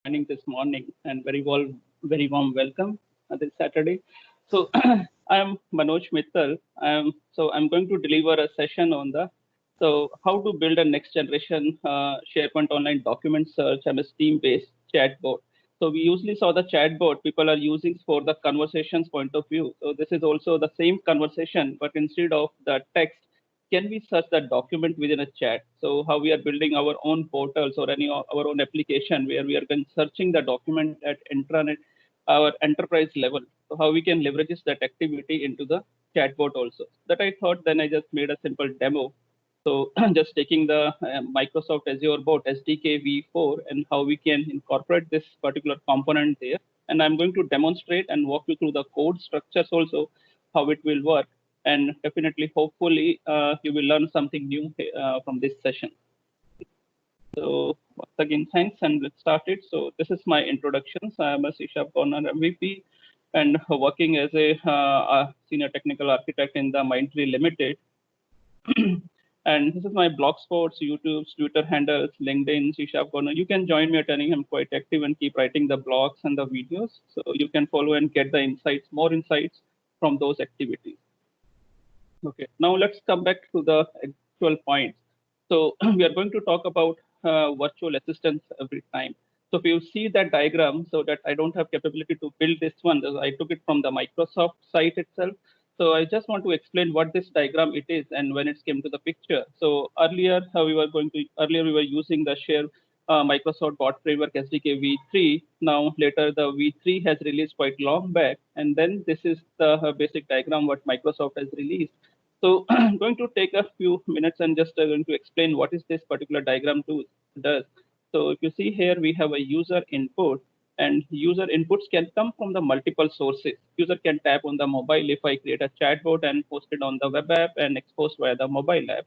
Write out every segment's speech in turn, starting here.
joining this morning and very warm welcome this Saturday. So I am Manoj Mittal. I'm going to deliver a session on the how to build a next generation SharePoint online document search and a Steam-based chatbot. So we usually saw the chatbot people are using for the conversations point of view. So this is also the same conversation, but instead of the text, can we search that document within a chat? So how we are building our own portals or our own application where we are searching the document at intranet, our enterprise level. So how we can leverage that activity into the chatbot also. That I thought then I just made a simple demo. So just taking the Microsoft Azure bot SDK v4 and how we can incorporate this particular component there. And I'm going to demonstrate and walk you through the code structures also, how it will work. And definitely, hopefully, you will learn something new from this session. So once again, thanks, and let's start it. So this is my introduction. So I am a C# Corner MVP and working as a senior technical architect in the Mindtree Limited. And this is my Blogspots, YouTube, Twitter handles, LinkedIn, C# Corner. You can join me at any. I'm quite active and keep writing the blogs and the videos. So you can follow and get the insights, more insights from those activities. Okay, now let's come back to the actual points. So we are going to talk about virtual assistants every time. So if you see that diagram, so that I don't have capability to build this one, I took it from the Microsoft site itself. So I just want to explain what this diagram it is and when it came to the picture. So earlier we were using the share Microsoft Bot Framework SDK v3. Now later the v3 has released quite long back, and then this is the basic diagram what Microsoft has released. So I'm going to take a few minutes and just going to explain what is this particular diagram does. So if you see here, we have a user input, and user inputs can come from the multiple sources. User can tap on the mobile if I create a chatbot and post it on the web app and expose via the mobile app.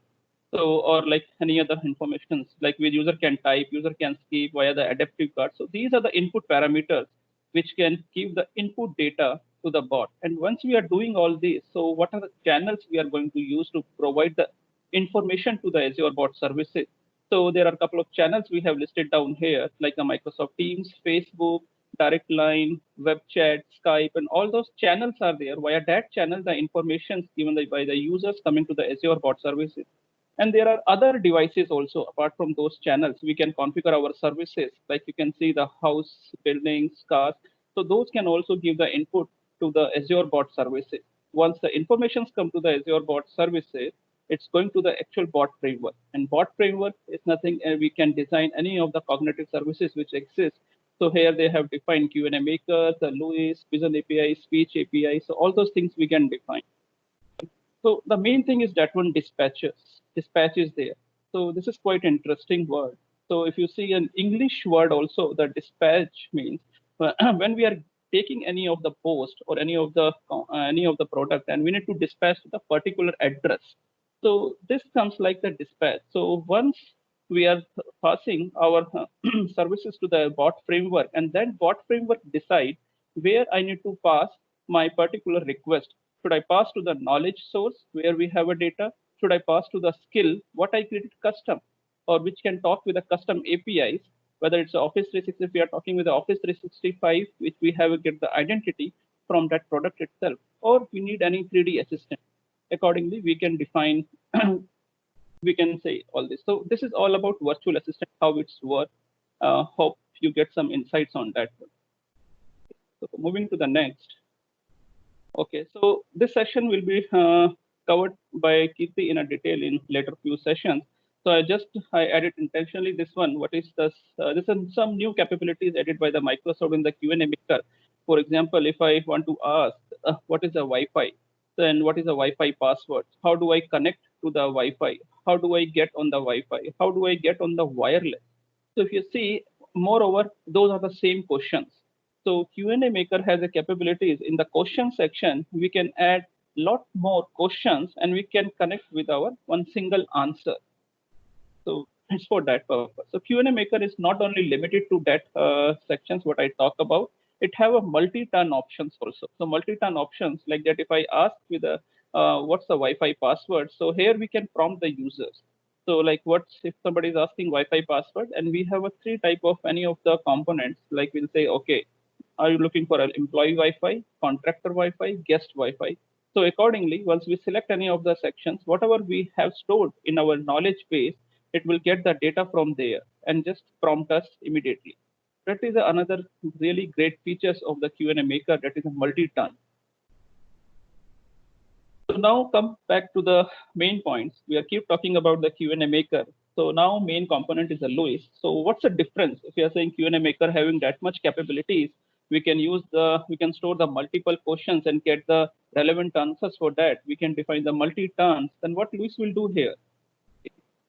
So, or like any other information, like where user can type, user can skip via the adaptive card. So these are the input parameters which can give the input data to the bot. And once we are doing all this, so what are the channels we are going to use to provide the information to the Azure bot services? So there are a couple of channels we have listed down here, like the Microsoft Teams, Facebook, Direct Line, Web Chat, Skype, and all those channels are there. Via that channel, the information is given by the users coming to the Azure bot services. And there are other devices also apart from those channels. We can configure our services, like you can see the house, buildings, cars. So those can also give the input to the Azure bot services. Once the informations come to the Azure bot services, it's going to the actual bot framework. And bot framework is nothing, we can design any of the cognitive services which exist. So here they have defined Q&A maker, the LUIS, Vision API, Speech API. So all those things we can define. So the main thing is that one dispatches. Dispatch is there. So this is quite interesting word. So if you see an English word also, the dispatch means when we are taking any of the post or any of the product and we need to dispatch to the particular address. So this comes like the dispatch. So once we are passing our services to the bot framework, and then bot framework decide where I need to pass my particular request. Should I pass to the knowledge source where we have a data? Should I pass to the skill what I created custom, or which can talk with the custom APIs? Whether it's Office 365, we are talking with the Office 365, which we have to get the identity from that product itself, or we need any 3D assistant. Accordingly, we can define we can say all this. So this is all about virtual assistant, how it's work. Hope you get some insights on that. So moving to the next. Okay, so this session will be covered by Kirti in a detail in later few sessions. So I added intentionally this one. What is this? This is some new capabilities added by the Microsoft in the Q&A maker. For example, if I want to ask what is a Wi-Fi, then what is a Wi-Fi password? How do I connect to the Wi-Fi? How do I get on the Wi-Fi? How do I get on the wireless? So if you see, moreover, those are the same questions. So Q&A Maker has a capabilities in the question section. We can add lot more questions and we can connect with our one single answer. So it's for that purpose. So Q&A Maker is not only limited to that sections what I talk about. It have a multi-turn options also. So multi-turn options like that. If I ask with a what's the Wi-Fi password, so here we can prompt the users. So like what's if somebody is asking Wi-Fi password and we have a three type of any of the components, like we'll say, okay, are you looking for an employee Wi-Fi, contractor Wi-Fi, guest Wi-Fi? So accordingly, once we select any of the sections, whatever we have stored in our knowledge base, it will get the data from there and just prompt us immediately. That is another really great features of the Q&A maker, that is a multi-turn. So now come back to the main points. We are keep talking about the Q&A maker. So now main component is a LUIS. So what's the difference? If you are saying Q&A maker having that much capabilities, we can store the multiple questions and get the relevant answers for that. We can define the multi-turns. Then what LUIS will do here?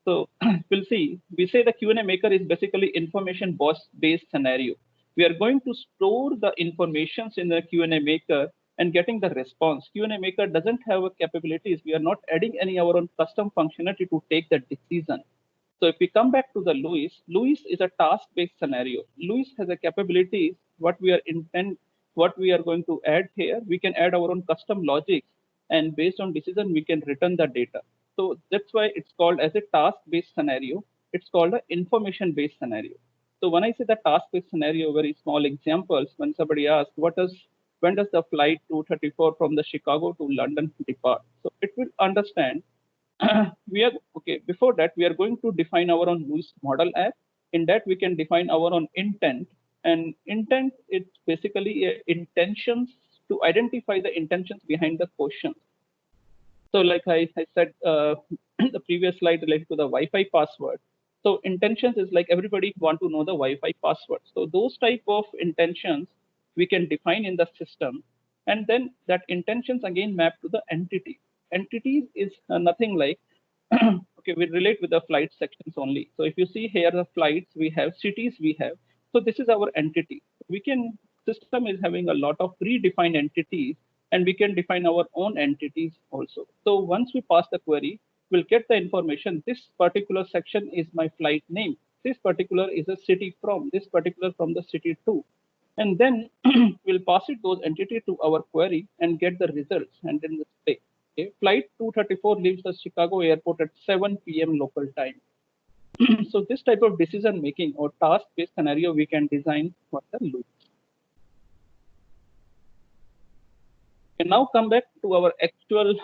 So we'll see. We say the Q&A maker is basically information based scenario. We are going to store the informations in the Q&A maker and getting the response. Q&A maker doesn't have a capabilities. We are not adding any our own custom functionality to take the decision. So if we come back to the LUIS is a task-based scenario. LUIS has a capabilities. What we are going to add here, we can add our own custom logics, and based on decision, we can return the data. So that's why it's called as a task-based scenario. It's called an information-based scenario. So when I say the task-based scenario, very small examples, when somebody asks, when does the flight 234 from the Chicago to London depart? So it will understand we are okay. Before that, we are going to define our own LUIS model app. In that, we can define our own intent. And intent is basically intentions to identify the intentions behind the question. So like I said the previous slide related to the Wi-Fi password. So intentions is like everybody want to know the Wi-Fi password. So those type of intentions we can define in the system. And then that intentions again map to the entity. Entities is nothing like, okay, we relate with the flight sections only. So if you see here the flights, we have cities, we have. So this is our entity. System is having a lot of predefined entities, and we can define our own entities also. So once we pass the query, we'll get the information. This particular section is my flight name. This particular is a city from, this particular from the city to. And then we'll pass it those entity to our query and get the results and then the say, okay, flight 234 leaves the Chicago airport at 7 p.m. local time. So this type of decision making or task-based scenario we can design for the loop. And now come back to our actual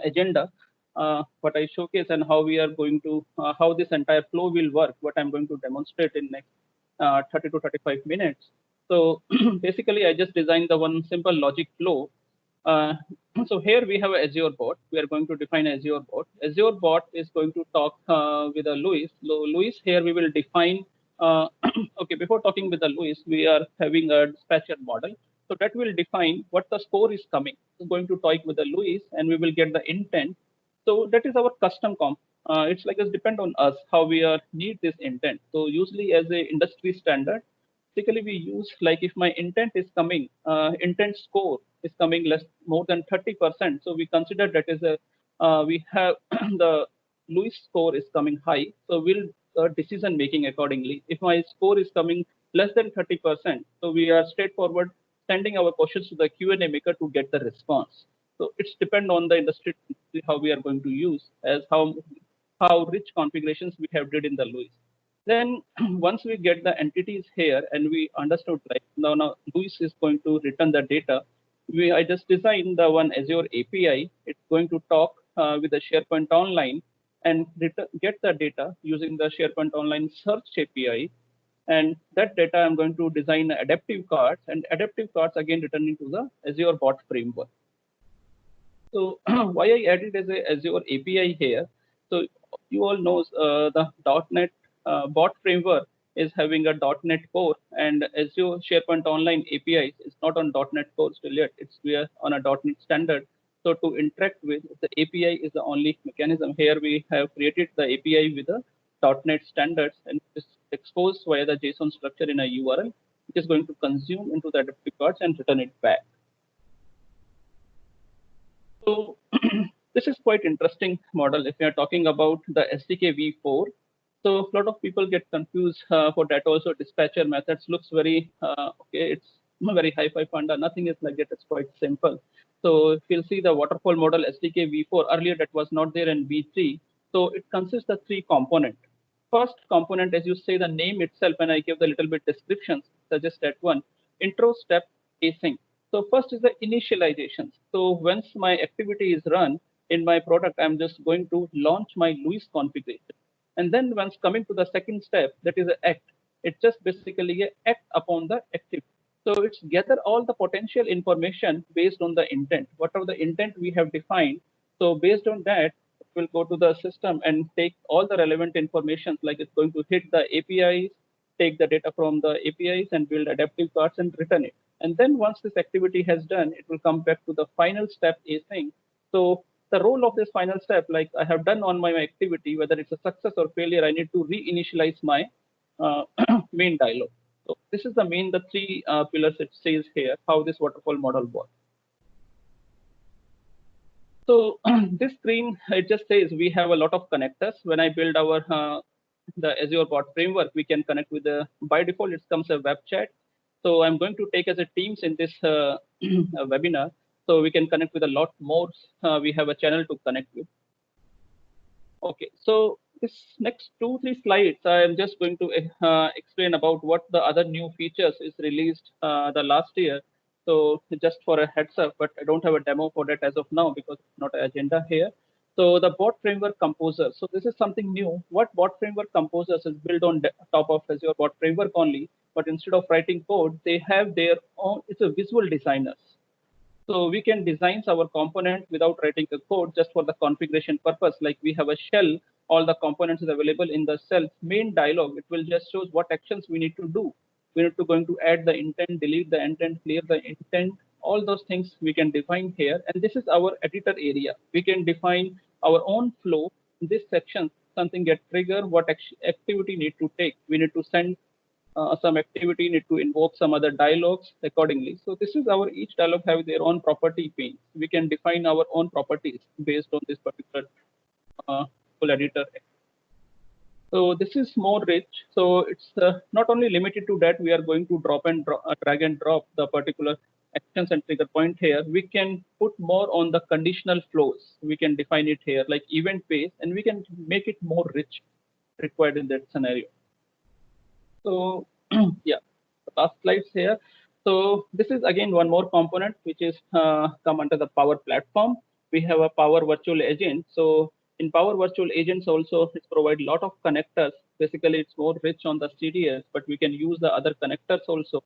agenda, what I showcase and how we are going to, how this entire flow will work, what I'm going to demonstrate in next 30 to 35 minutes. So basically, I just designed the one simple logic flow. So here we have a Azure bot. We are going to define Azure bot. Azure bot is going to talk with a LUIS. LUIS here we will define. Okay, before talking with the LUIS, we are having a dispatcher model. So that will define what the score is coming. So going to talk with the LUIS, and we will get the intent. So that is our custom comp. It's like it's depend on us how we need this intent. So usually as a industry standard, typically we use like if my intent is coming, intent score is coming more than 30%. So we consider that as a we have the LUIS score is coming high. So we'll decision making accordingly. If my score is coming less than 30%, so we are straightforward sending our questions to the Q&A maker to get the response. So it's depend on the industry how we are going to use as how rich configurations we have did in the LUIS. Then once we get the entities here and we understood right now LUIS is going to return the data. I just designed the one Azure API. It's going to talk with the SharePoint Online and get the data using the SharePoint Online search API. And that data I'm going to design adaptive cards, and adaptive cards again returning to the Azure bot framework. So why I added as a Azure API here. So you all know the .NET bot framework is having a .NET Core, and Azure SharePoint Online API is not on .NET Core still yet. We are on a .NET standard. So to interact with the API is the only mechanism. Here we have created the API with the .NET standards, and it's exposed via the JSON structure in a URL, which is going to consume into the adaptive cards and return it back. So this is quite interesting model if we are talking about the SDK v4. So a lot of people get confused for that also. Dispatcher methods looks very, okay, it's very hi-fi panda. Nothing is like that. It's quite simple. So if you'll see the waterfall model SDK v4, earlier that was not there in v3. So it consists of three components. First component, as you say, the name itself, and I give the little bit descriptions, suggest that one, intro step async. So first is the initialization. So once my activity is run in my product, I'm just going to launch my LUIS configuration. And then once coming to the second step, that is the act. It's just basically a act upon the activity. So it's gather all the potential information based on the intent, whatever the intent we have defined. So based on that, it will go to the system and take all the relevant information, like it's going to hit the APIs, take the data from the APIs and build adaptive cards and return it. And then once this activity has done, it will come back to the final step async. So the role of this final step, like I have done on my activity, whether it's a success or failure, I need to reinitialize my uh, main dialog. So this is the main, the three pillars it says here, how this waterfall model works. So this screen, it just says we have a lot of connectors. When I build our the Azure bot framework, we can connect with the, by default, it comes a web chat. So I'm going to take as a Teams in this webinar. So we can connect with a lot more. We have a channel to connect with. Okay, so this next 2-3 slides, I am just going to explain about what the other new features is released the last year. So just for a heads up, but I don't have a demo for that as of now because it's not an agenda here. So the bot framework composer. So this is something new. What bot framework composers is built on top of Azure bot framework only, but instead of writing code, they have their own. It's a visual designers. So we can design our component without writing a code just for the configuration purpose. Like we have a shell, all the components is available in the shell main dialog. It will just shows what actions we need to do. We need to going to add the intent, delete the intent, clear the intent. All those things we can define here. And this is our editor area. We can define our own flow. In this section, something get trigger, what activity need to take. We need to send some activity, need to invoke some other dialogues accordingly. So this is our each dialog have their own property pane. We can define our own properties based on this particular full editor. So this is more rich. So it's not only limited to that. We are going to drag and drop the particular actions and trigger point here. We can put more on the conditional flows. We can define it here like event based, and we can make it more rich required in that scenario. So yeah, the last slides here. So this is again one more component which is come under the Power Platform. We have a Power Virtual Agent. So in Power Virtual Agents also it provide a lot of connectors. Basically, it's more rich on the CDS, but we can use the other connectors also.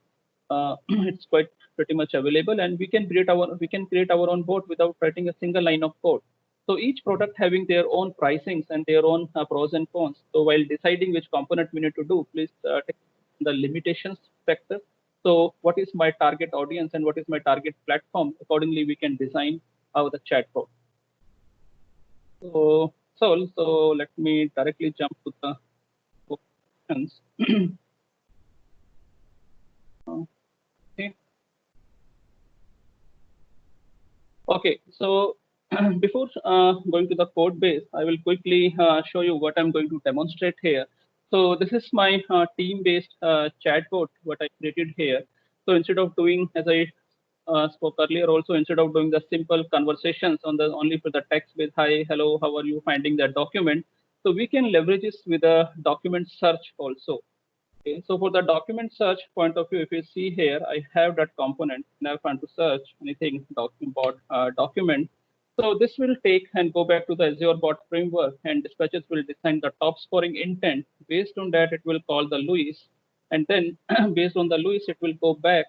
It's quite pretty much available, and we can create our own bot without writing a single line of code. So each product having their own pricings and their own pros and cons. So while deciding which component we need to do, please take the limitations factor. So what is my target audience and what is my target platform? Accordingly, we can design our the chatbot. So let me directly jump to the questions. Okay. Okay, so before going to the code base, I will quickly show you what I'm going to demonstrate here. So this is my team-based chatbot, what I created here. So instead of doing, as I spoke earlier, also instead of doing the simple conversations on the only for the text with hi, hello, how are you finding that document, so we can leverage this with a document search also. Okay, so for the document search point of view, if you see here, I have that component. Now if I want to search anything document. So this will take and go back to the Azure bot framework, and dispatches will design the top scoring intent. Based on that, it will call the LUIS, and then based on the LUIS, it will go back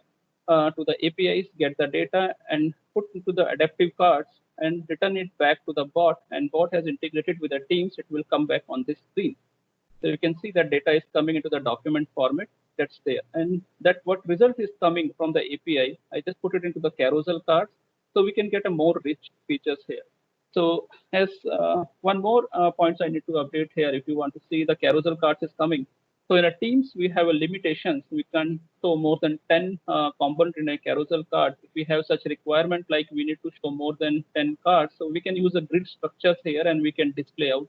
to the APIs, get the data, and put into the adaptive cards and return it back to the bot. And bot has integrated with the Teams. It will come back on this screen. So you can see that data is coming into the document format that's there. And that what result is coming from the API, I just put it into the carousel cards. So we can get a more rich features here. So as one more points I need to update here, if you want to see the carousel cards is coming. So in a Teams, we have a limitations. We can show more than 10 component in a carousel card. If we have such requirement, like we need to show more than 10 cards, so we can use a grid structures here and we can display out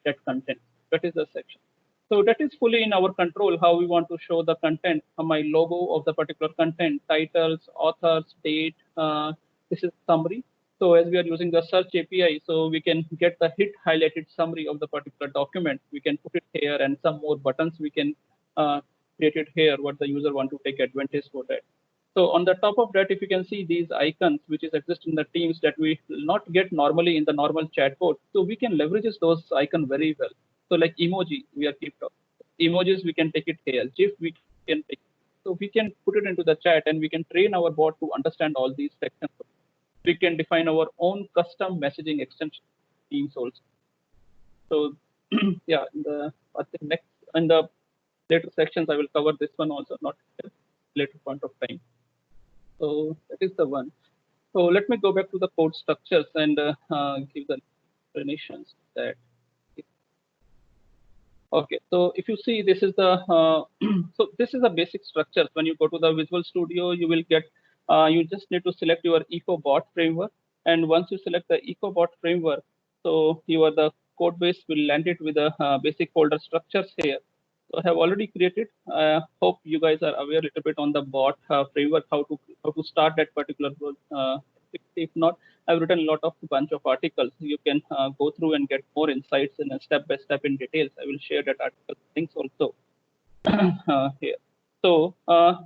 that content. That is the section. So that is fully in our control, how we want to show the content, my logo of the particular content, titles, authors, date, this is summary. So as we are using the search API, so we can get the hit highlighted summary of the particular document. We can put it here, and some more buttons we can create it here, what the user want to take advantage for that. So on the top of that, if you can see these icons, which is exist in the Teams that we will not get normally in the normal chatbot. So we can leverage those icons very well. So like emoji, we are keep talking. Emojis, we can take it here. GIF, we can take it. So we can put it into the chat, and we can train our bot to understand all these sections. We can define our own custom messaging extension Teams also. So yeah, I think next in the later sections, I will cover this one also, not at later point of time. So that is the one. So let me go back to the code structures and give the explanations that. Okay, so if you see, this is the so this is the basic structures. When you go to the Visual Studio, you will get you just need to select your EcoBot framework, and once you select the EcoBot framework, so your the code base will land it with the basic folder structures here. So I have already created. Hope you guys are aware a little bit on the bot framework, how to start that particular. If not, I've written a lot of bunch of articles. You can go through and get more insights in a step by step in details. I will share that article links also here. So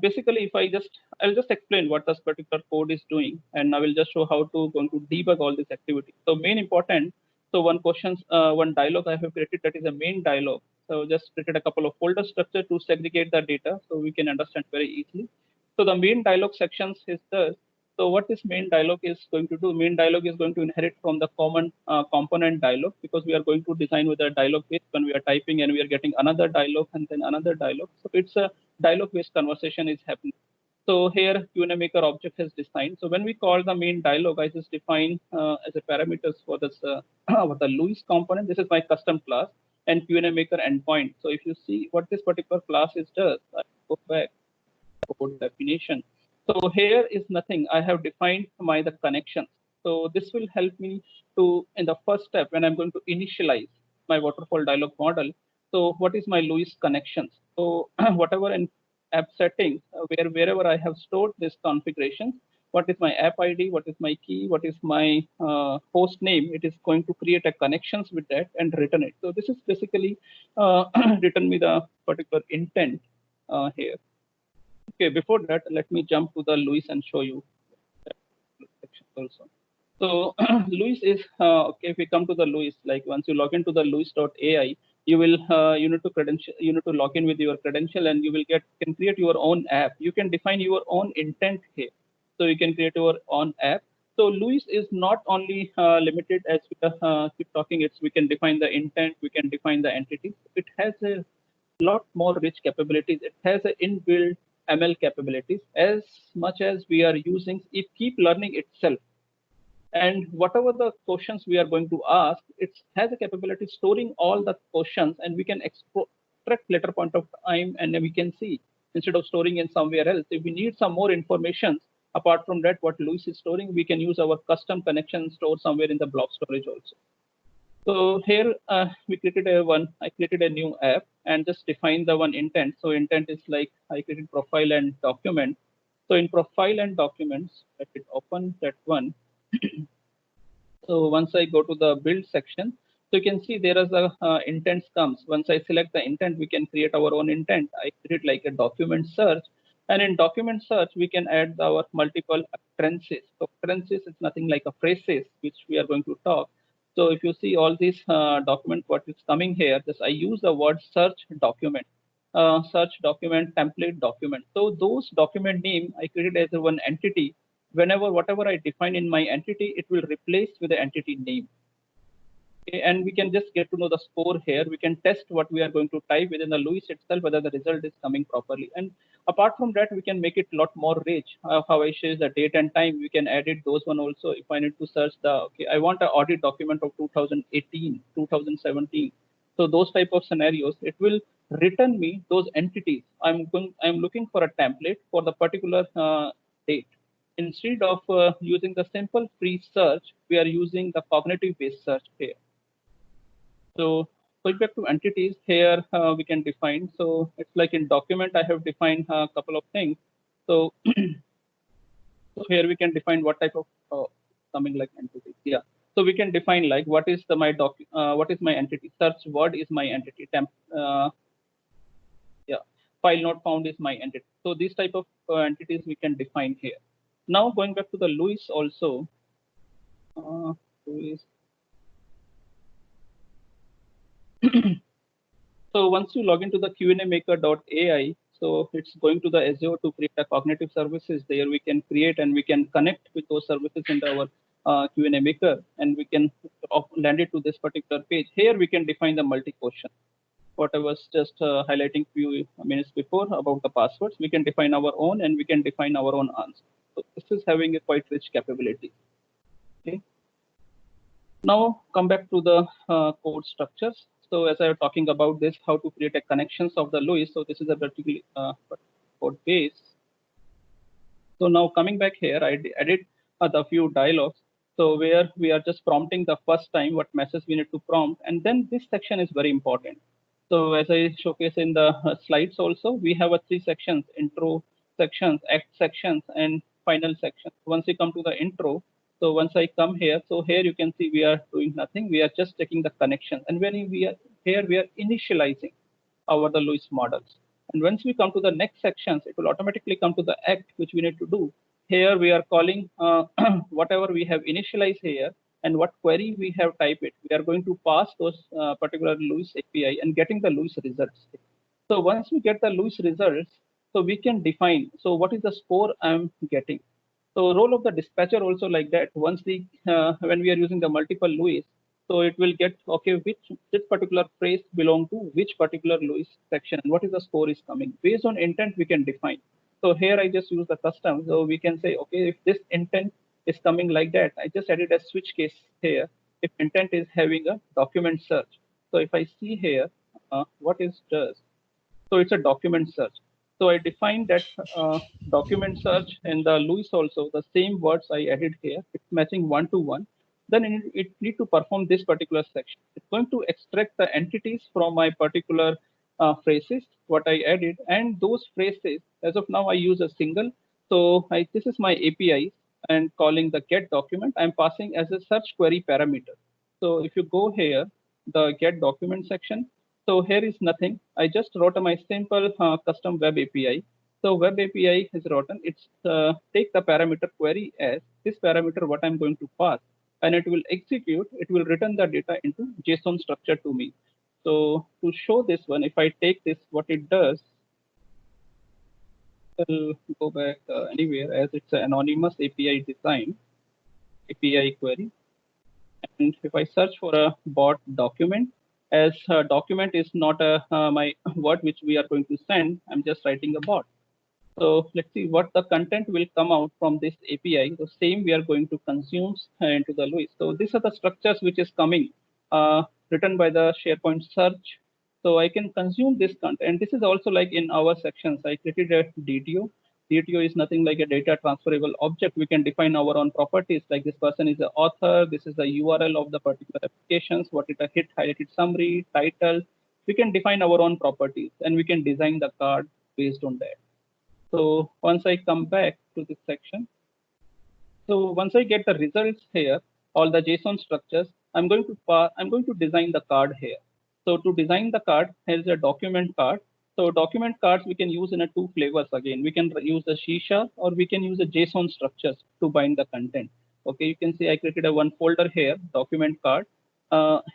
basically, if I'll just explain what this particular code is doing, and I will just show how to going to debug all this activity. So main important. So one dialog I have created, that is a main dialog. So just created a couple of folder structure to segregate the data, so we can understand very easily. So the main dialog sections is the. So what this main dialog is going to do? Main dialog is going to inherit from the common component dialog, because we are going to design with a dialog base when we are typing, and we are getting another dialog and then another dialog. So it's a dialog-based conversation is happening. So here Q&A maker object has defined. So when we call the main dialog, I just define as a parameters for this for the Luis component. This is my custom class and Q&A maker endpoint. So if you see what this particular class is does, I go back code definition. So here is nothing. I have defined the connections. So this will help me to, in the first step, when I'm going to initialize my waterfall dialog model. So what is my Luis connections? So whatever in app settings, wherever I have stored this configuration, what is my app ID, what is my key, what is my host name, it is going to create a connections with that and return it. So this is basically return me the particular intent here. Okay, before that, let me jump to the Luis and show you that section also. So Luis is okay. If we come to the Luis, like once you log into the Luis.ai, you will you need to credential, you need to log in with your credential, and you will can create your own app. You can define your own intent here, so you can create your own app. So Luis is not only limited as we keep talking. It's we can define the intent, we can define the entity. It has a lot more rich capabilities. It has an inbuilt ML capabilities as much as we are using. It keep learning itself, and whatever the questions we are going to ask, it has a capability storing all the questions, and we can extract later point of time, and then we can see instead of storing in somewhere else. If we need some more information apart from that, what Luis is storing, we can use our custom connection store somewhere in the blob storage also. So here we created I created a new app and just defined the one intent. So intent is like I created profile and document. So in profile and documents, let it open that one. So once I go to the build section, so you can see there is a intent comes. Once I select the intent, we can create our own intent. I create like a document search. And in document search, we can add our multiple utterances. So utterances is nothing like a phrases, which we are going to talk. So if you see all these document, what is coming here, just I use the word search document, search document, template document. So those document name I created as a one entity. Whenever whatever I define in my entity, it will replace with the entity name. Okay, and we can just get to know the score here. We can test what we are going to type within the Luis itself, whether the result is coming properly. And apart from that, we can make it a lot more rich. How I share the date and time, we can edit those one also. If I need to search okay, I want an audit document of 2018, 2017. So those type of scenarios, it will return me those entities. I'm looking for a template for the particular date. Instead of using the simple free search, we are using the cognitive based search here. So going back to entities here, we can define. So it's like in document, I have defined a couple of things. So, so here we can define what type of coming like entities. Yeah. So we can define like what is my entity. Search word is my entity. Yeah. File not found is my entity. So these type of entities we can define here. Now going back to the LUIS also. LUIS. So once you log into the QNAmaker.ai, so it's going to the Azure to create a cognitive services. There we can create and we can connect with those services into our QNA Maker, and we can land it to this particular page. Here we can define the multi-question. What I was just highlighting few minutes before about the passwords, we can define our own and we can define our own answer. So this is having a quite rich capability. Okay. Now come back to the code structures. So as I was talking about this, how to create a connections of the LUIS. So this is a particular code base. So now coming back here, I added the few dialogues. So where we are just prompting the first time what message we need to prompt, and then this section is very important. So as I showcase in the slides also, we have a 3 sections: intro sections, act sections, and final section. Once we come to the intro, so once I come here, so here you can see we are doing nothing. We are just taking the connection, and when we are here, we are initializing the LUIS models. And once we come to the next sections, it will automatically come to the act which we need to do. Here we are calling whatever we have initialized here and what query we have typed it. We are going to pass those particular LUIS API and getting the LUIS results. So once we get the LUIS results, so we can define, so what is the score I'm getting. So role of the dispatcher also like that. Once when we are using the multiple LUIS, so it will get, okay, which this particular phrase belong to which particular LUIS section and what is the score is coming. Based on intent, we can define. So here I just use the custom. So we can say, okay, if this intent is coming like that, I just added a switch case here. If intent is having a document search. So if I see here, what is does. So it's a document search. So I defined that document search and the LUIS also, the same words I added here, it's matching 1-to-1. Then it need to perform this particular section. It's going to extract the entities from my particular phrases, what I added, and those phrases, as of now, I use a single. So this is my API and calling the get document, I'm passing as a search query parameter. So if you go here, the get document section, so here is nothing. I just wrote my simple custom web API. So web API is written. It's take the parameter query as this parameter what I'm going to pass, and it will execute. It will return the data into JSON structure to me. So to show this one, if I take this, what it does, will go back anywhere as it's an anonymous API design API query. And if I search for a bot document, as a document is not my word which we are going to send, I'm just writing a bot. So let's see what the content will come out from this API. The same we are going to consume into the LUIS. So these are the structures which is coming written by the SharePoint search. So I can consume this content. And this is also like in our sections. I created a DTO. DTO is nothing like a data transferable object. We can define our own properties, like this person is the author, this is the URL of the particular applications, what is the hit, highlighted summary, title. We can define our own properties and we can design the card based on that. So once I come back to this section, so once I get the results here, all the JSON structures, I'm going to design the card here. So to design the card, here's a document card. So document cards we can use in a 2 flavors again. We can use the C# or we can use the JSON structures to bind the content. Okay, you can see I created a one folder here, document card.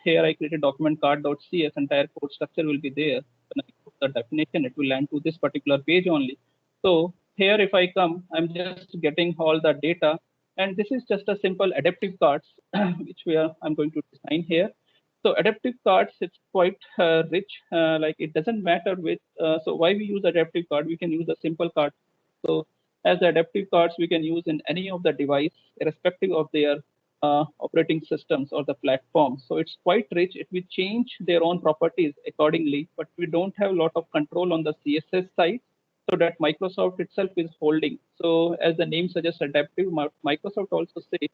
Here I created document card.cs, entire code structure will be there. When I put the definition, it will land to this particular page only. So here if I come, I'm just getting all the data, and this is just a simple adaptive cards which I'm going to design here. So adaptive cards, it's quite rich. Like it doesn't matter with. So why we use adaptive card? We can use a simple card. So as adaptive cards, we can use in any of the device, irrespective of their operating systems or the platform. So it's quite rich. It will change their own properties accordingly, but we don't have a lot of control on the CSS side. So that Microsoft itself is holding. So as the name suggests, adaptive, Microsoft also say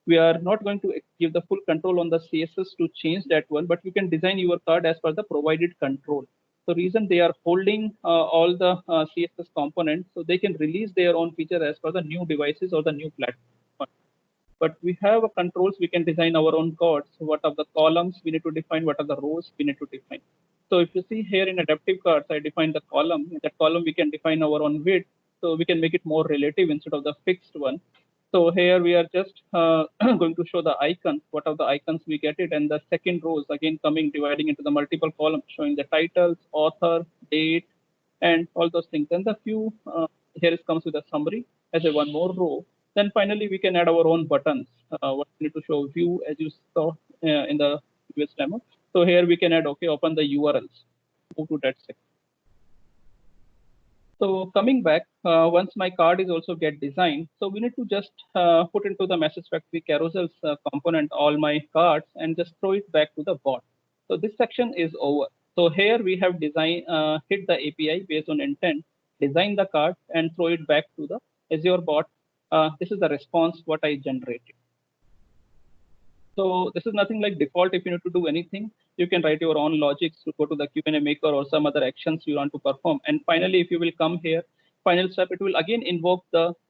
we are not going to give the full control on the CSS to change that one, but you can design your card as per the provided control. So reason they are holding all the CSS components, so they can release their own feature as per the new devices or the new platform. but we have a controls. We can design our own cards. What are the columns we need to define? What are the rows we need to define? So if you see here in adaptive cards, I define the column. In that column, we can define our own width. So we can make it more relative instead of the fixed one. So here we are just going to show the icons. What are the icons we get it? And the second rows again coming dividing into the multiple columns, showing the titles, author, date, and all those things. And the few here it comes with a summary as a one more row. Then finally we can add our own buttons. What we need to show view as you saw in the previous demo. So here we can add open the URLs. Move to that section. So coming back, once my card is also get designed, so we need to just put into the Message Factory carousels component all my cards and just throw it back to the bot. So this section is over. So here we have hit the API based on intent, design the card and throw it back to the Azure bot. This is the response what I generated. So this is nothing like default. If you need to do anything, you can write your own logics to go to the Q&A maker or some other actions you want to perform. And finally, if you will come here, final step, it will again invoke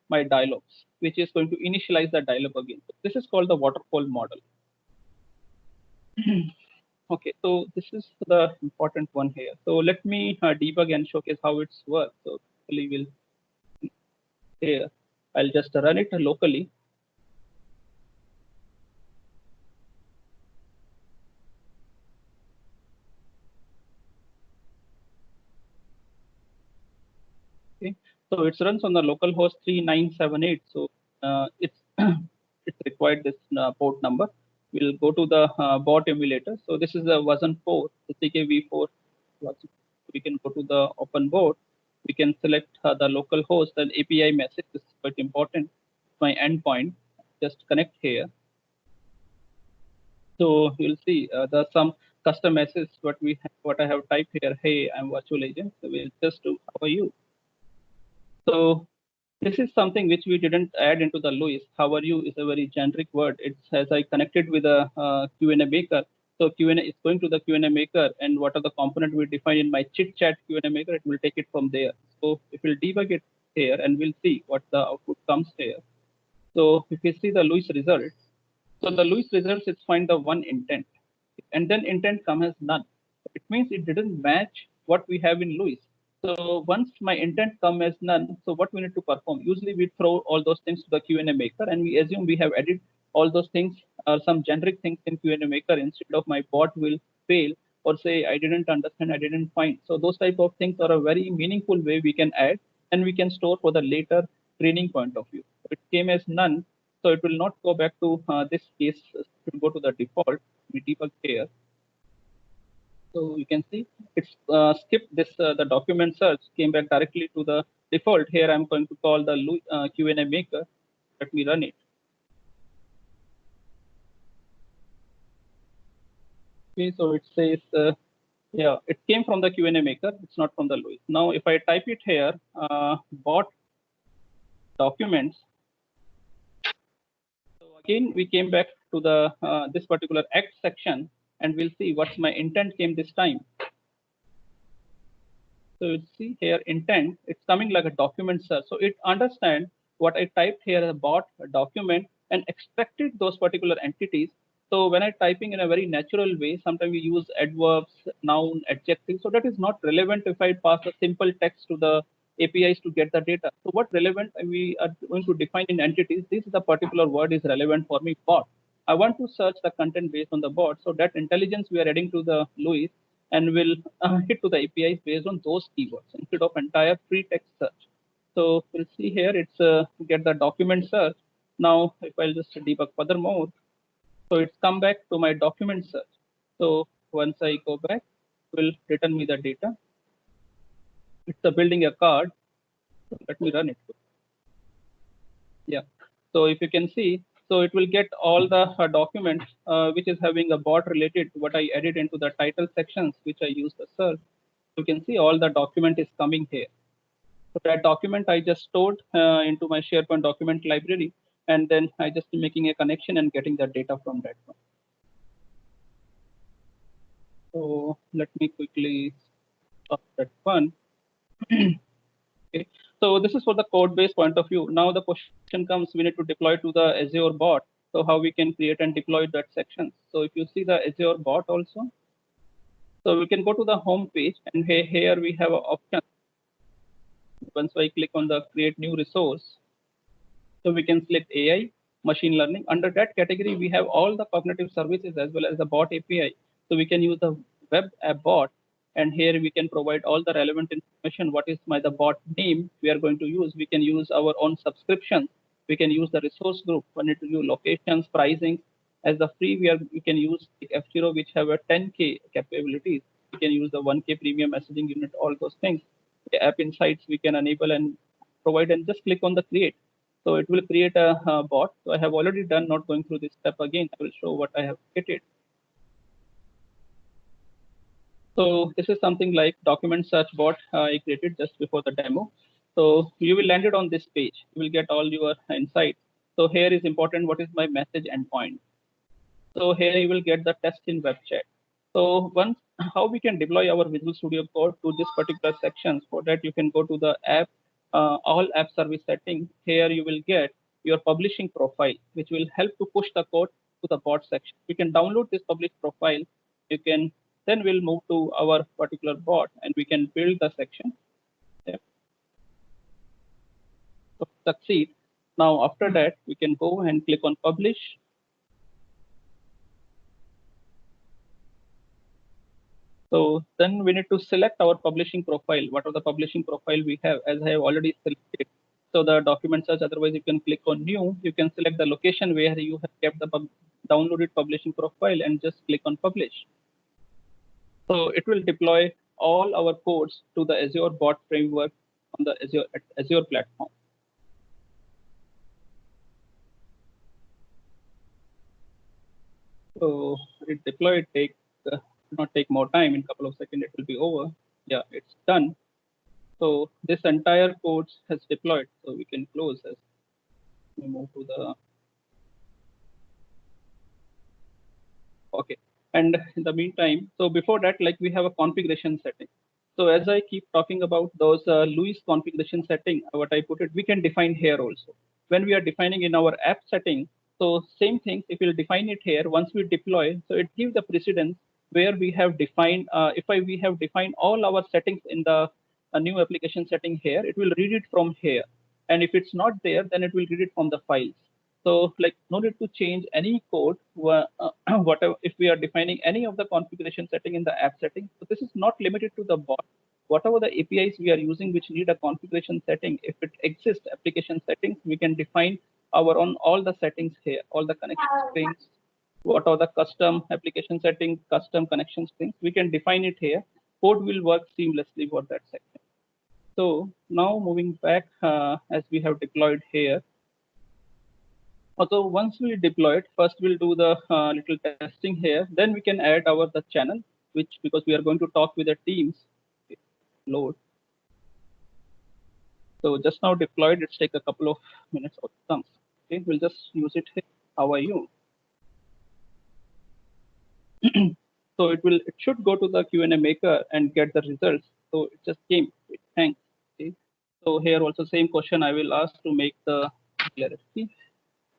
my dialogues, which is going to initialize the dialog again. So this is called the waterfall model. Okay, so this is the important one here. So let me debug and showcase how it's works. So we'll here, I'll just run it locally. Okay, so it runs on the local host 3978. So it's it's required this port number. We'll go to the bot emulator. So this is the version 4, the CKV4. We can go to the open board. We can select the local host and API message. This is quite important. My endpoint. Just connect here. So you'll see there's some custom message what I have typed here. Hey, I'm virtual agent. So we'll just do how are you. So this is something which we didn't add into the LUIS. How are you is a very generic word. It's as I connected with a Q&A maker. So Q&A is going to the Q&A maker, and what are the component we define in my chit chat Q&A maker, it will take it from there. So if we'll debug it here, and we'll see what the output comes here. So if you see the LUIS results, so the LUIS results is find the one intent, and then intent come as none. It means it didn't match what we have in LUIS. So once my intent come as none, so what we need to perform? Usually we throw all those things to the Q&A maker, and we assume we have added all those things or some generic things in Q&A maker instead of my bot will fail or say I didn't understand, I didn't find. So those type of things are a very meaningful way we can add, and we can store for the later training point of view. It came as none, so it will not go back to this case. It will go to the default. We debug here. So you can see it's skipped this the document search, came back directly to the default. Here I'm going to call the Q&A maker. Let me run it. Okay, so it says yeah, it came from the Q&A maker. It's not from the LUIS. Now if I type it here, bot documents. So again we came back to the this particular act section, and we'll see what's my intent came this time. So you see here intent, it's coming like a document search. So it understands what I typed here as a bot, a document, and extracted those particular entities. So when I typing in a very natural way, sometimes we use adverbs, noun, adjective. So that is not relevant if I pass a simple text to the APIs to get the data. So what relevant we are going to define in entities, this is the particular word is relevant for me bot. I want to search the content based on the bot. So that intelligence we are adding to the LUIS and will hit to the APIs based on those keywords instead of entire free text search. So we'll see here it's get the document search. Now if I'll just debug furthermore, so it's come back to my document search. So once I go back, it will return me the data. It's building a card. So let me run it. Yeah. So if you can see, so it will get all the documents which is having a bot related to what I added into the title sections, which I use the search. You can see all the document is coming here. So that document I just stored into my SharePoint document library, and then I just making a connection and getting the data from that one. So let me quickly stop that one. Okay. So this is for the code base point of view. Now the question comes, we need to deploy to the Azure bot. So how we can create and deploy that section. So if you see the Azure bot also, so we can go to the home page, and here we have an option. Once I click on the create new resource, so we can select AI, machine learning. Under that category, we have all the cognitive services as well as the bot API. So we can use the web app bot, and here we can provide all the relevant information. What is the bot name we are going to use? We can use our own subscription. We can use the resource group. We need to use locations, pricing. As the free, we can use F0, which have a 10K capabilities. We can use the 1K premium messaging unit, all those things. The app insights we can enable and provide, and just click on the create. So it will create a bot. So I have already done, not going through this step again. I will show what I have created. So this is something like document search bot I created just before the demo. So you will land it on this page. You will get all your insights. So here is important. What is my message endpoint? So here you will get the test in web chat. So once how we can deploy our Visual Studio Code to this particular section. For that you can go to the app, all app service settings. Here you will get your publishing profile, which will help to push the code to the bot section. You can download this published profile. You can then we'll move to our particular bot and we can build the section. Yeah. So succeed. Now after that we can go and click on publish. So then we need to select our publishing profile. What are the publishing profile we have? As I have already selected. So the document search, otherwise you can click on new. You can select the location where you have kept the downloaded publishing profile and just click on publish. So it will deploy all our codes to the Azure bot framework on the Azure platform. So it deploy not take more time. In a couple of seconds it will be over. Yeah, it's done. So this entire code has deployed. So we can close as we move to the okay. And in the meantime, so before that, like we have a configuration setting. So as I keep talking about those LUIS configuration setting, what I put it, we can define here also. When we are defining in our app setting, so same thing, if we'll define it here, once we deploy, so it gives the precedence where we have defined, we have defined all our settings in the new application setting here, it will read it from here. And if it's not there, then it will read it from the files. So like no need to change any code, whatever, if we are defining any of the configuration setting in the app setting. So this is not limited to the bot. Whatever the APIs we are using which need a configuration setting, if it exists application settings, we can define our own all the settings here, all the connection strings, what are the custom application settings, custom connection strings, we can define it here. Code will work seamlessly for that section. So now moving back, as we have deployed here. So once we deploy it, first we'll do the little testing here. Then we can add the channel, which because we are going to talk with the teams. Load. So just now deployed, it's take a couple of minutes or some. Okay, we'll just use it here. How are you? So it should go to the Q&A maker and get the results. So it just came. Thanks. Okay. So here also same question I will ask to make the clarity.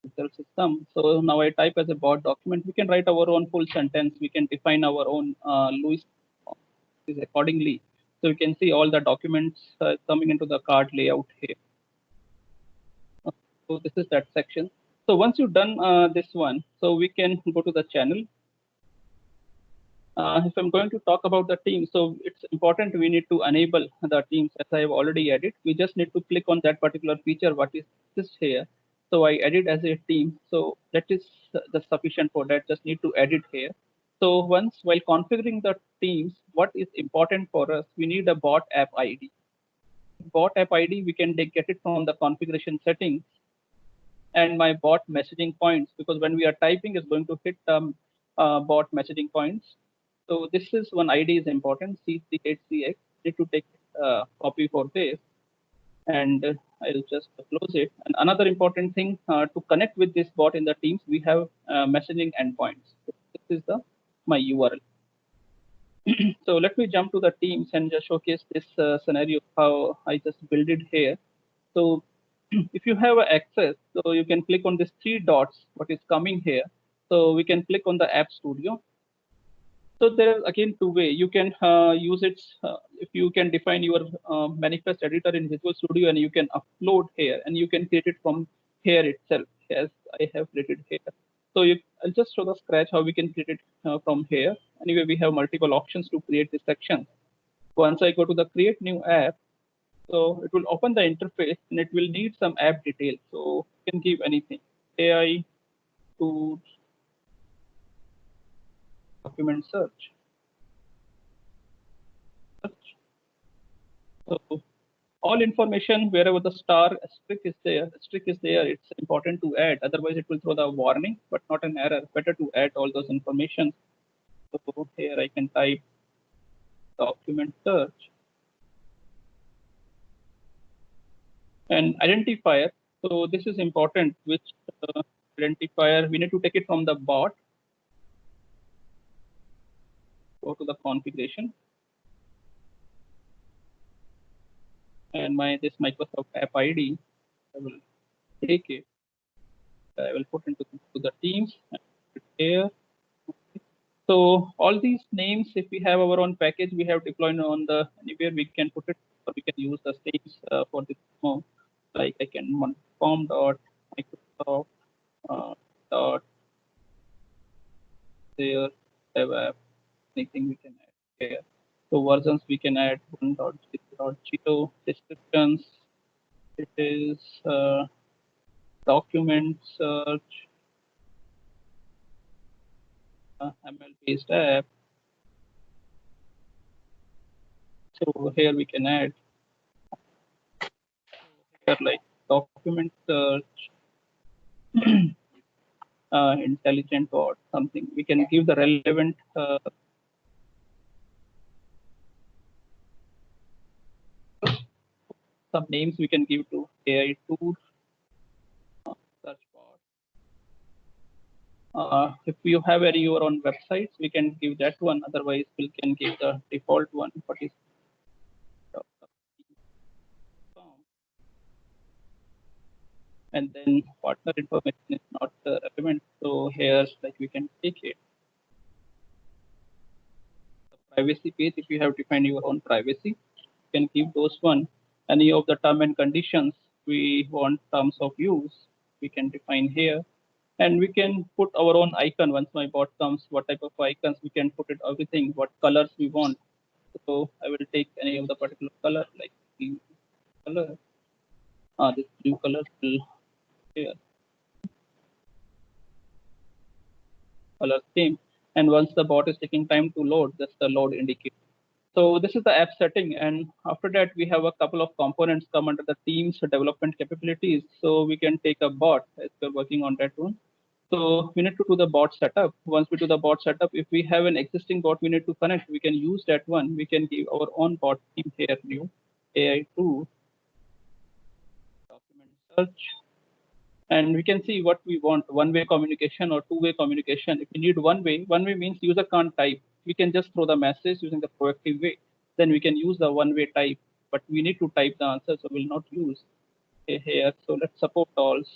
Result system. So now I type as a bot document. We can write our own full sentence. We can define our own LUIS accordingly. So you can see all the documents coming into the card layout here. So this is that section. So once you've done this one, so we can go to the channel. If I'm going to talk about the team, so it's important we need to enable the teams as I have already added. We just need to click on that particular feature, what is this here. So I added as a team. So that is the sufficient for that. Just need to edit here. So once while configuring the teams, what is important for us? We need a bot app ID. Bot app ID, we can get it from the configuration settings and my bot messaging points, because when we are typing, it's going to hit bot messaging points. So this is one ID is important, C3HCX. Need to take copy for this, and I'll just close it. And another important thing to connect with this bot in the teams, we have messaging endpoints. This is my URL. So let me jump to the teams and just showcase this scenario how I just built it here. So if you have access, so you can click on these three dots, what is coming here. So we can click on the App Studio. So there is again two way you can use it. If you can define your manifest editor in Visual Studio and you can upload here and you can create it from here itself, as I have created here. So I'll just show the scratch how we can create it from here. Anyway, we have multiple options to create this section. Once I go to the create new app, so it will open the interface and it will need some app details. So you can give anything, AI to document search. So all information wherever the star asterisk is there, it's important to add. Otherwise, it will throw the warning, but not an error. Better to add all those information. So here I can type document search and identifier. So this is important. Which identifier we need to take it from the bot. Go to the configuration. And this Microsoft App ID, I will take it. I will put into the teams here. So all these names, if we have our own package, we have deployed on the anywhere we can put it, or we can use the names for this. Like I can form dot Microsoft dot there dev app, anything we can add here. So versions we can add 1.0 descriptions. It is document search, ML based app. So here we can add here like document search, intelligent or something. We can give the relevant some names we can give to AI tool search bar. If you have your own websites, we can give that one. Otherwise, we can give the default one. What is and then partner information is not relevant. So here, like we can take it. The privacy page, if you have defined your own privacy, you can give those one. Any of the term and conditions we want terms of use, we can define here. And we can put our own icon once my bot comes, what type of icons we can put it, everything, what colors we want. So I will take any of the particular color, like blue color. This blue color will here, color theme. And once the bot is taking time to load, that's the load indicator. So this is the app setting. And after that, we have a couple of components come under the team's development capabilities. So we can take a bot as we're working on that one. So we need to do the bot setup. Once we do the bot setup, if we have an existing bot we need to connect, we can use that one. We can give our own bot team here, new AI tool, document search, and we can see what we want, one-way communication or two-way communication. If we need one-way means user can't type. We can just throw the message using the proactive way. Then we can use the one-way type, but we need to type the answer, so we'll not use here. So let's support calls.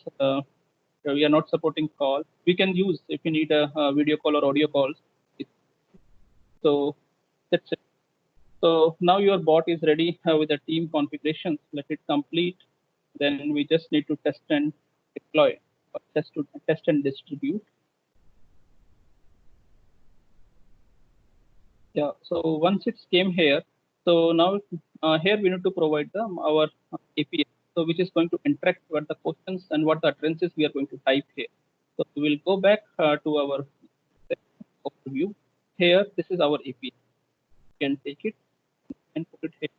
We are not supporting call. We can use if you need a video call or audio calls. So that's it. So now your bot is ready with the team configurations. Let it complete. Then we just need to test and deploy, or test and distribute. Yeah. So once it's came here, so now here we need to provide our API, so which is going to interact with the questions and what the utterances we are going to type here. So we will go back to our overview. Here, this is our API. You can take it and put it here.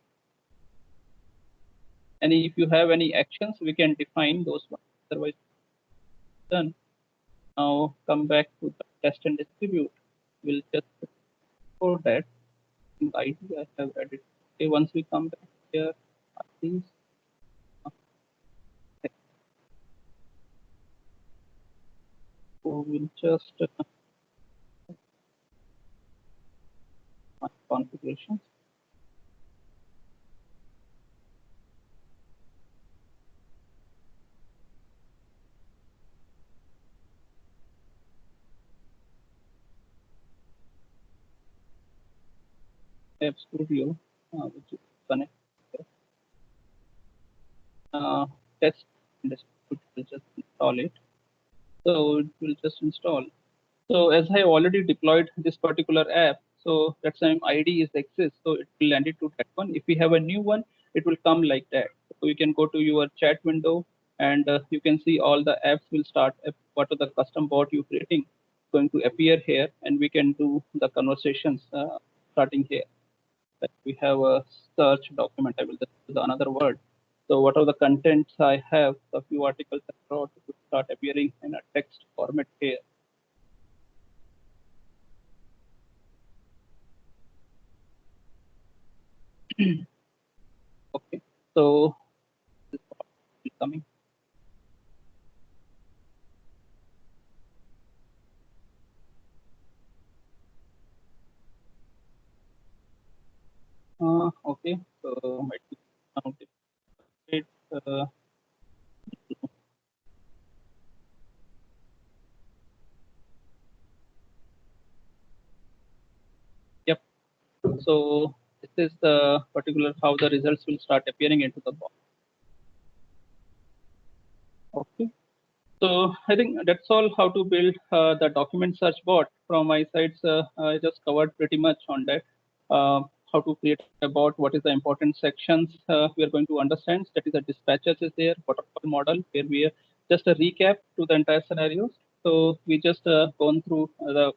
And if you have any actions, we can define those ones. Otherwise, done. Now come back to the test and distribute. We'll just for that in the ID I have added. Okay, once we come back here, these so we'll just configurations. App Studio, which is connected. Test, and it will just install it. So it will just install. So as I already deployed this particular app, so that same ID is exists, so it will land it to that one. If we have a new one, it will come like that. So you can go to your chat window, and you can see all the apps will start. What are the custom bot you're creating going to appear here, and we can do the conversations starting here. Like we have a search document. I will just use another word. So what are the contents I have? A few articles I wrote will start appearing in a text format here. Okay, so this is coming. Okay, so might be now it, uh, yep. So this is the particular how the results will start appearing into the box. Okay. So I think that's all how to build the document search bot. From my side, I just covered pretty much on that. How to create a bot, what is the important sections we are going to understand. That is the dispatches is there, waterfall model, where we are just a recap to the entire scenarios. So we just gone through the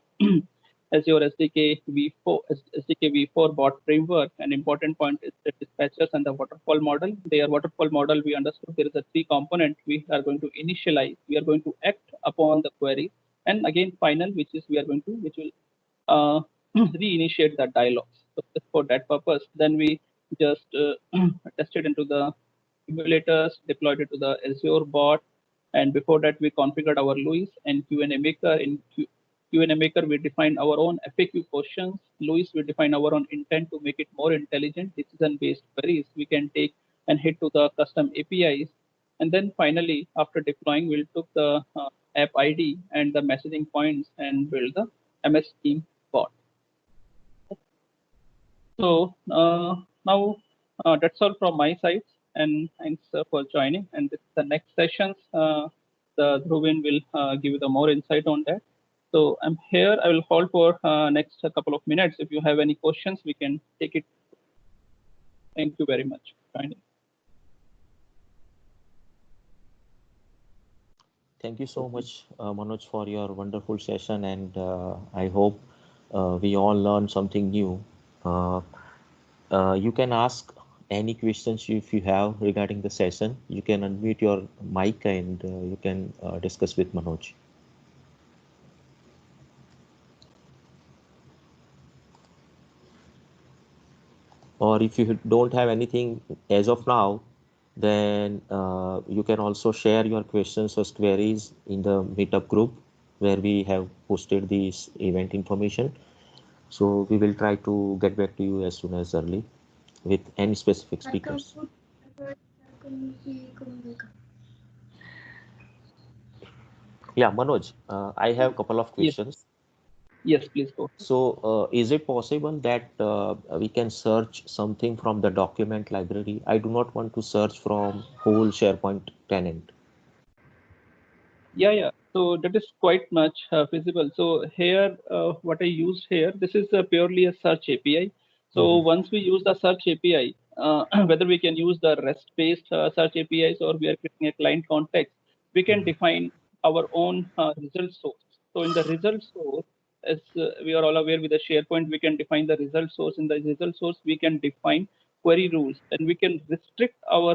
Azure SDK V4, SDK V4 bot framework. An important point is the dispatchers and the waterfall model. Their waterfall model, we understood there is a three component. We are going to initialize, we are going to act upon the query, and again final, which is we are going to, which will reinitiate the dialogues. So just for that purpose, then we just tested into the emulators, deployed it to the Azure bot, and before that we configured our LUIS and Q&A maker. In Q&A maker, we define our own FAQ questions. LUIS, we define our own intent to make it more intelligent, decision-based queries we can take and hit to the custom APIs. And then finally, after deploying, we'll took the app ID and the messaging points and build the MS Team bot. So now that's all from my side, and thanks for joining. And this, the next sessions, the Dhruvin will give you the more insight on that. So I'm here. I will hold for next couple of minutes. If you have any questions, we can take it. Thank you very much for joining. Thank you so much, Manoj, for your wonderful session, and I hope we all learned something new. Uh, you can ask any questions if you have regarding the session. You can unmute your mic and you can discuss with Manoj. Or if you don't have anything as of now, then you can also share your questions or queries in the meetup group where we have posted this event information. So we will try to get back to you as soon as early with any specific speakers. Yeah, Manoj, I have a couple of Yes, questions. yes, please go. So is it possible that we can search something from the document library? I do not want to search from whole SharePoint tenant. Yeah. So that is quite much feasible. So here, what I used here, this is purely a search API. So once we use the search API, whether we can use the REST-based search APIs or we are creating a client context, we can define our own result source. So in the result source, as we are all aware with the SharePoint, we can define the result source. In the result source, we can define query rules, and we can restrict our